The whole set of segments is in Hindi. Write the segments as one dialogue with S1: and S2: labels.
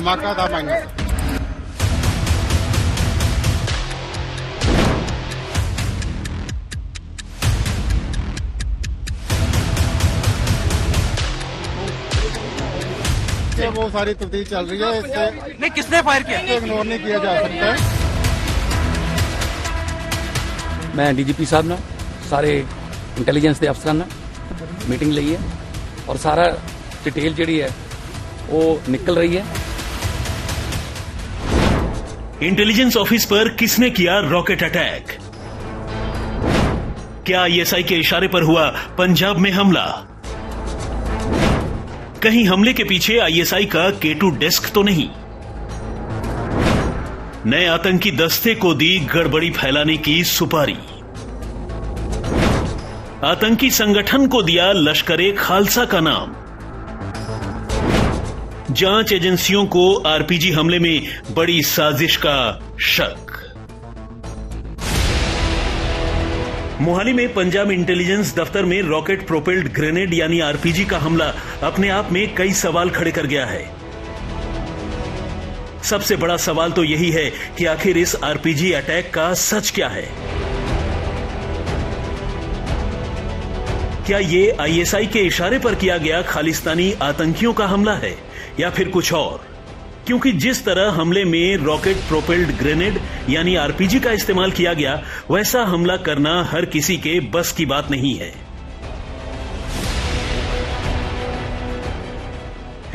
S1: धमाका था माइनस। वो सारी तब्दीली चल रही है, इससे
S2: नहीं किसने फायर किया,
S1: इग्नोर नहीं किया जा सकता है।
S3: मैं डीजीपी साहब ना सारे इंटैलीजेंस के अफसरां ना मीटिंग ली है और सारा डिटेल जी है वो निकल रही है।
S4: इंटेलिजेंस ऑफिस पर किसने किया रॉकेट अटैक? क्या आईएसआई के इशारे पर हुआ पंजाब में हमला? कहीं हमले के पीछे आईएसआई का K2 डेस्क तो नहीं? नए आतंकी दस्ते को दी गड़बड़ी फैलाने की सुपारी। आतंकी संगठन को दिया लश्कर-ए खालसा का नाम। जांच एजेंसियों को आरपीजी हमले में बड़ी साजिश का शक। मोहाली में पंजाब इंटेलिजेंस दफ्तर में रॉकेट प्रोपेल्ड ग्रेनेड यानी आरपीजी का हमला अपने आप में कई सवाल खड़े कर गया है। सबसे बड़ा सवाल तो यही है कि आखिर इस आरपीजी अटैक का सच क्या है? क्या ये आईएसआई के इशारे पर किया गया खालिस्तानी आतंकियों का हमला है या फिर कुछ और? क्योंकि जिस तरह हमले में रॉकेट प्रोपेल्ड ग्रेनेड यानी आरपीजी का इस्तेमाल किया गया, वैसा हमला करना हर किसी के बस की बात नहीं है।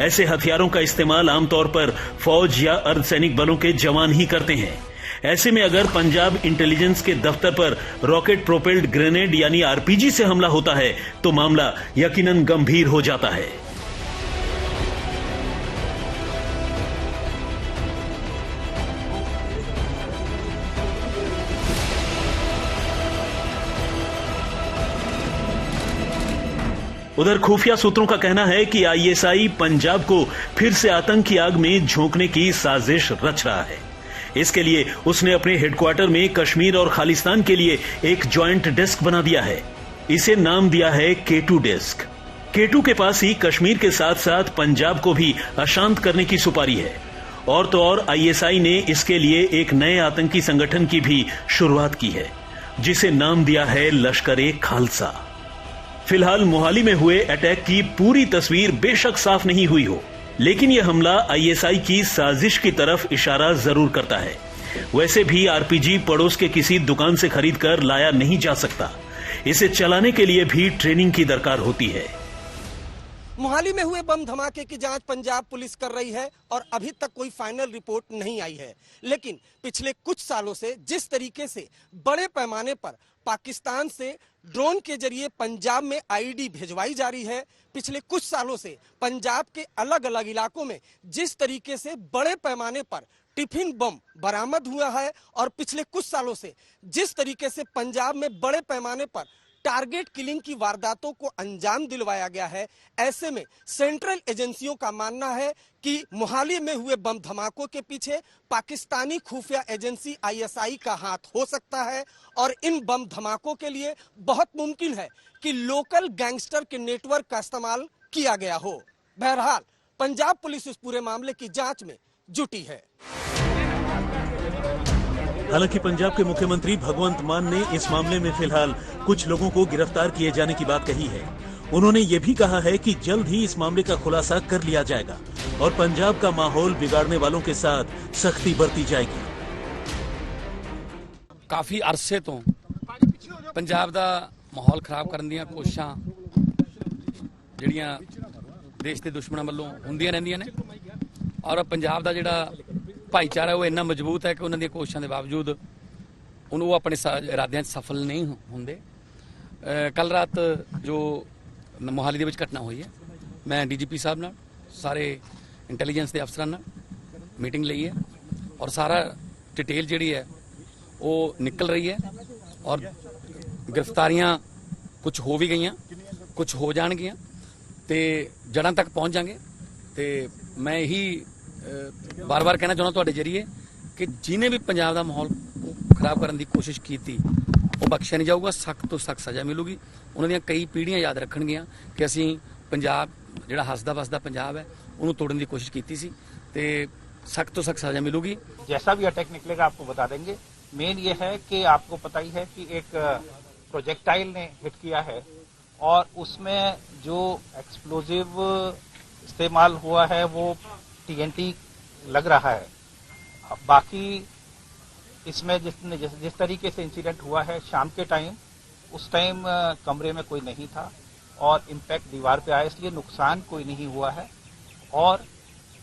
S4: ऐसे हथियारों का इस्तेमाल आमतौर पर फौज या अर्धसैनिक बलों के जवान ही करते हैं। ऐसे में अगर पंजाब इंटेलिजेंस के दफ्तर पर रॉकेट प्रोपेल्ड ग्रेनेड यानी आरपीजी से हमला होता है तो मामला यकीनन गंभीर हो जाता है। उधर खुफिया सूत्रों का कहना है कि आईएसआई पंजाब को फिर से आतंकी आग में झोंकने की साजिश रच रहा है। इसके लिए उसने अपने हेडक्वार्टर में कश्मीर और खालिस्तान के लिए एक ज्वाइंट डेस्क बना दिया है। इसे नाम दिया है K2 डेस्क। K2 के पास ही कश्मीर के साथ साथ पंजाब को भी अशांत करने की सुपारी है। और तो और आईएसआई ने इसके लिए एक नए आतंकी संगठन की भी शुरुआत की है, जिसे नाम दिया है लश्कर-ए खालसा। फिलहाल मोहाली में हुए अटैक की पूरी तस्वीर बेशक साफ नहीं हुई हो, लेकिन यह हमला आईएसआई की साजिश की तरफ इशारा जरूर करता है। वैसे भी आरपीजी पड़ोस के किसी दुकान से खरीदकर लाया नहीं जा सकता। इसे चलाने के लिए भी ट्रेनिंग की दरकार होती है।
S2: मोहाली में हुए बम धमाके की जांच पंजाब पुलिस कर रही है और अभी तक कोई फाइनल रिपोर्ट नहीं आई है। लेकिन पिछले कुछ सालों से जिस तरीके से बड़े पैमाने पर पाकिस्तान से ड्रोन के जरिए पंजाब में आईडी भिजवाई जा रही है, पिछले कुछ सालों से पंजाब के अलग अलग इलाकों में जिस तरीके से बड़े पैमाने पर टिफिन बम बरामद हुआ है और पिछले कुछ सालों से जिस तरीके से पंजाब में बड़े पैमाने पर टारगेट किलिंग की वारदातों को अंजाम दिलवाया गया है, ऐसे में सेंट्रल एजेंसियों का मानना है कि मोहाली में हुए बम धमाकों के पीछे पाकिस्तानी खुफिया एजेंसी आईएसआई का हाथ हो सकता है और इन बम धमाकों के लिए बहुत मुमकिन है कि लोकल गैंगस्टर के नेटवर्क का इस्तेमाल किया गया हो। बहरहाल पंजाब पुलिस इस पूरे मामले की जांच में जुटी है।
S4: हालांकि पंजाब के मुख्यमंत्री भगवंत मान ने इस मामले में फिलहाल कुछ लोगों को गिरफ्तार किए जाने की बात कही है। उन्होंने ये भी कहा है कि जल्द ही इस मामले का खुलासा कर लिया जाएगा और पंजाब का माहौल बिगाड़ने वालों के साथ सख्ती बरती जाएगी।
S3: काफी अरसे तो पंजाब का माहौल खराब करने ਦੀਆਂ ਕੋਸ਼ਿਸ਼ਾਂ ਜਿਹੜੀਆਂ देश के दुश्मनों ਵੱਲੋਂ ਹੁੰਦੀਆਂ ਰਹਿੰਦੀਆਂ ਨੇ और पंजाब ਦਾ ਜਿਹੜਾ भाईचारा वो इन्ना मजबूत है कि उन्होंने कोशिशों के बावजूद वो अपने इरादे सफल नहीं होंगे। कल रात जो मोहाली के घटना हुई है, मैं डीजीपी साहब नाल सारे इंटैलीजेंस के अफसरां नाल मीटिंग ली है और सारा डिटेल जी है वो निकल रही है और गिरफ्तारियां कुछ हो भी गई, कुछ हो जाएगियां तो जड़ां तक पहुँच जाएंगे। तो मैं यही बार बार कहना चाहना तुहाडे जरिए कि जिन्हें भी पंजाब का माहौल खराब करने की कोशिश की थी वो बख्शिया नहीं जाऊगा, सख्त तो सख्त सज़ा मिलूगी। उन्होंने कई पीढ़ियां याद रखणगियां कि असीं पंजाब जिहड़ा हसदा वसदा पंजाब है उन्होंने तोड़न की कोशिश की सी ਤੇ सख्त तो सख्त सजा मिलूगी।
S5: जैसा भी अटैक निकलेगा आपको बता देंगे। मेन ये है कि आपको पता ही है कि एक प्रोजेक्टाइल ने हिट किया है और उसमें जो एक्सप्लोजिव इस्तेमाल हुआ है वो TNT लग रहा है। बाकी इसमें जिस तरीके से इंसिडेंट हुआ है शाम के टाइम, उस टाइम कमरे में कोई नहीं था और इम्पैक्ट दीवार पे आया, इसलिए नुकसान कोई नहीं हुआ है। और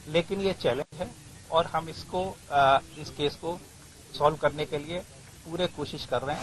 S5: लेकिन ये चैलेंज है और हम इस केस को सॉल्व करने के लिए पूरे कोशिश कर रहे हैं।